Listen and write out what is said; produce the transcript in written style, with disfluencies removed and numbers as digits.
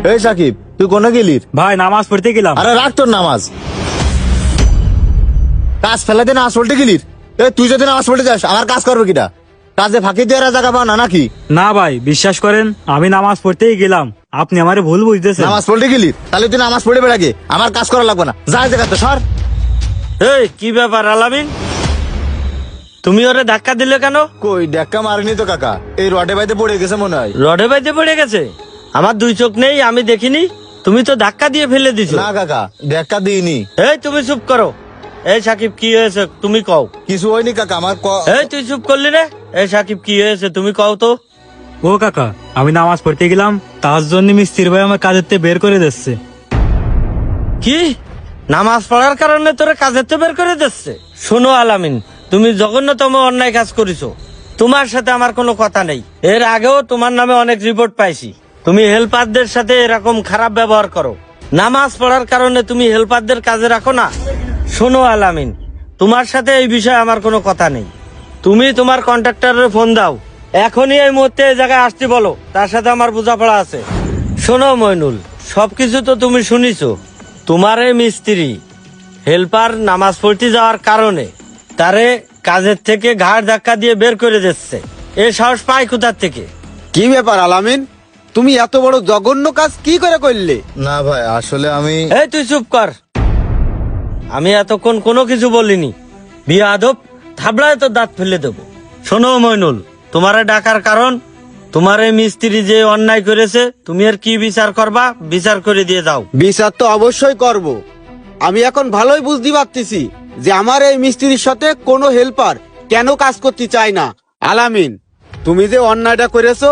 এই সাকিব, তুই কোনে গেলি? ভাই নামাজ পড়তে গেলাম। আরে রাখ তোর নামাজ, কাজ ফেলে দিয়ে নামাজ পড়তে গেলি? তুই যদি নামাজ পড়তে যাস আমার কাজ করবে কিটা? কাজে ফাঁকি দিয়ে জায়গা পাও না নাকি? না ভাই বিশ্বাস করেন, আমি নামাজ পড়তেই গেলাম, আপনি আমারে ভুল বুঝতেছেন। নামাজ পড়তে গেলি? তাহলে তুই নামাজ পড়ে বেড়াগে, আমার কাজ করা লাগবে না, যা জায়গা তো সর। এই কি ব্যাপার আলামিন, তুমি ওরে ধাক্কা দিলে কেন? কই ধাক্কা মারিনি তো কাকা, এই রডে বাইতে পড়ে গেছে মনে হয়। রডে বাইতে পড়ে গেছে? আমার দুই চোখ নেই, আমি দেখিনি। তুমি তো ধাক্কা দিয়ে ফেলে দিছো। না কাকা, ধাক্কা দিইনি। এই তুমি চুপ করো। এই সাকিব কি হয়েছে তুমি কও। কিছু হয়নি কাকা, আমার এই তুই চুপ করলি রে। এই সাকিব কি হয়েছে তুমি কও তো। ও কাকা, আমি নামাজ পড়তে গেলাম, তার জন্য মিস্ত্রি ভাই আমার কাজের থেকে বের করে দিচ্ছে। কি নামাজ পড়ার কারণে তোরে কাজের তো বের করে দিচ্ছে? শোনো আলামিন, তুমি জঘন্যতম অন্যায় কাজ করেছো। তোমার সাথে আমার কোনো কথা নেই। এর আগেও তোমার নামে অনেক রিপোর্ট পাইছি। তুমি হেল্পারদের সাথে এরকম খারাপ ব্যবহার করো। নামাজ পড়ার কারণে তুমি হেল্পারদের কাজে রাখো না। শোনো আলামিন, তোমার সাথে এই বিষয়ে আমার কোনো কথা নেই। তুমি তোমার কন্ট্রাক্টরের ফোন দাও, এখনই এই মুহূর্তে এই জায়গায় আসতে বলো, তার সাথে আমার বোঝাপড়া আছে। শোনো মইনুল, সবকিছু তো তুমি শুনিছো। তোমার এই মিস্ত্রি হেল্পার নামাজ পড়তে যাওয়ার কারণে তারে কাজের থেকে ঘাড় ধাক্কা দিয়ে বের করে দিচ্ছে। এ সাহস পায় কোথার থেকে? কি ব্যাপার আলামিন, তুমি এত বড় জঘন্য কাজ কি করে করলে? না ভাই, আসলে আমি এই তুই চুপ কর, আমি এতক্ষণ কোনো কিছু বলিনি। বিয়াদব, থাবড়ায় তো দাঁত ফেলে দেবো। শোনো মইনুল, তোমারে ডাকার কারণ তোমার এই মিস্ত্রি যে অন্যায় করেছে, তুমি আর কি বিচার করবা, বিচার করে দিয়ে দাও। বিচার তো অবশ্যই করব। আমি এখন ভালোই বুঝতে পারতেছি যে আমার এই মিস্ত্রির সাথে কোনো হেল্পার কেন কাজ করতে চায় না। আলামিন, তুমি যে অন্যায়টা করেছো